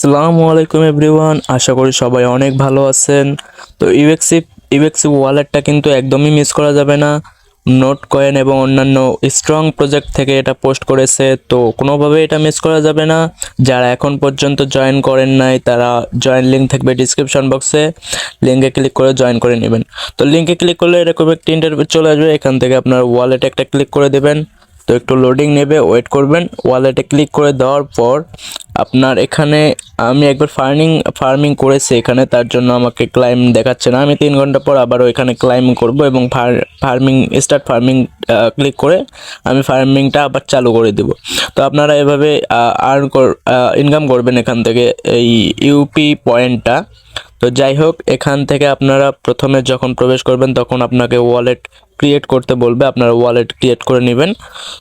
আসসালামু আলাইকুম এভরিওয়ান, আশা করি সবাই অনেক ভালো আছেন। তো ইউএক্সি ওয়ালেটটা কিন্তু একদমই মিস করা যাবে না। নোট কয়েন এবং অন্যান্য স্ট্রং প্রজেক্ট থেকে এটা পোস্ট করেছে, তো কোনোভাবে এটা মিস করা যাবে না। যারা এখন পর্যন্ত জয়েন করেন নাই তারা জয়েন লিঙ্ক থাকবে ডিসক্রিপশন বক্সে, লিঙ্কে ক্লিক করে জয়েন করে নেবেন। তো লিঙ্কে ক্লিক করলে এরকম একটি ইন্টারভিউ চলে আসবে, এখান থেকে আপনার ওয়ালেটে একটা ক্লিক করে দেবেন। তো একটু লোডিং নেবে, ওয়েট করবেন। ওয়ালেটে ক্লিক করে দেওয়ার পর আপনার এখানে আমি একবার ফার্মিং করেছি এখানে, তার জন্য আমাকে ক্লাইম দেখাচ্ছে না। আমি 3 ঘন্টা পর আবারও এখানে ক্লাইম করব এবং স্টার্ট ফার্মিং ক্লিক করে আমি ফার্মিংটা আবার চালু করে দেব। তো আপনারা এভাবে ইনকাম করবেন এখান থেকে এই ইউপি পয়েন্টটা। তো যাই হোক, এখান থেকে আপনারা প্রথমে যখন প্রবেশ করবেন তখন আপনাকে ওয়ালেট ক্রিয়েট করতে বলবে, আপনারা ওয়ালেট ক্রিয়েট করে নেবেন।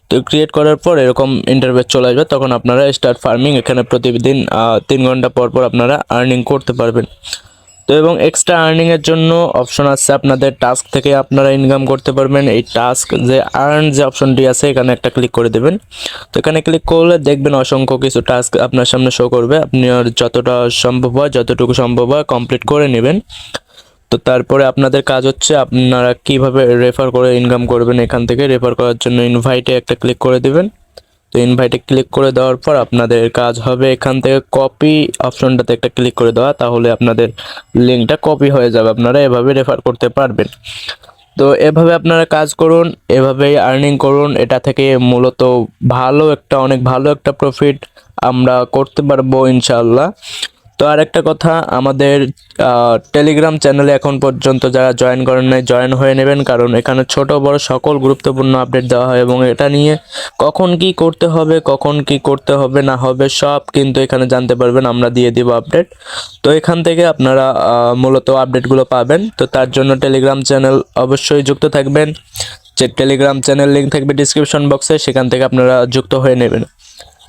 তো ক্রিয়েট করার পর এরকম ইন্টারফেস চলে আসবে, তখন আপনারা স্টার্ট ফার্মিং এখানে প্রতিদিন 3 ঘন্টা পর পর আপনারা আর্নিং করতে পারবেন। তো এবং এক্সট্রা আর্নিংয়ের জন্য অপশন আছে, আপনাদের টাস্ক থেকে আপনারা ইনকাম করতে পারবেন। এই টাস্ক যে যে অপশনটি আছে এখানে একটা ক্লিক করে দেবেন। তো এখানে ক্লিক করলে দেখবেন অসংখ্য কিছু টাস্ক আপনার সামনে শো করবে, আপনি আর যতটুকু সম্ভব হয় কমপ্লিট করে নেবেন। তো তারপরে আপনাদের কাজ হচ্ছে আপনারা কিভাবে রেফার করে ইনকাম করবেন। এখান থেকে রেফার করার জন্য ইনভাইটে একটা ক্লিক করে দেবেন। তো ইনভাইটে ক্লিক করে দেওয়ার পর আপনাদের কাজ হবে এখান থেকে কপি অপশনটাতে একটা ক্লিক করে দেওয়া, তাহলে আপনাদের লিঙ্কটা কপি হয়ে যাবে, আপনারা এভাবে রেফার করতে পারবেন। তো এভাবে আপনারা কাজ করুন, এভাবেই আর্নিং করুন। এটা থেকে মূলত অনেক ভালো একটা প্রফিট আমরা করতে পারবো ইনশাআল্লাহ। তো আরেকটা কথা, আমাদের টেলিগ্রাম চ্যানেলে এখন পর্যন্ত যারা জয়েন করেন নাই জয়েন হয়ে নেবেন, কারণ এখানে ছোট বড় সকল গুরুত্বপূর্ণ আপডেট দেওয়া হয় এবং এটা নিয়ে কখন কি করতে হবে না হবে সব কিন্তু এখানে জানতে পারবেন, আমরা দিয়ে দিব আপডেট। তো এখান থেকে আপনারা মূলত আপডেটগুলো পাবেন। তো তার জন্য টেলিগ্রাম চ্যানেল অবশ্যই যুক্ত থাকবেন। যে টেলিগ্রাম চ্যানেল লিঙ্ক থাকবে ডিসক্রিপশন বক্সে, সেখান থেকে আপনারা যুক্ত হয়ে নেবেন।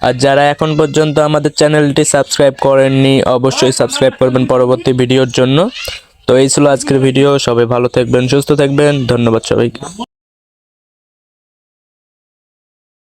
আর যারা এখন পর্যন্ত আমাদের চ্যানেলটি সাবস্ক্রাইব করেননি অবশ্যই সাবস্ক্রাইব করবেন পরবর্তী ভিডিওর জন্য। তো এই ছিল আজকের ভিডিও, সবাই ভালো থাকবেন, সুস্থ থাকবেন, ধন্যবাদ সবাইকে।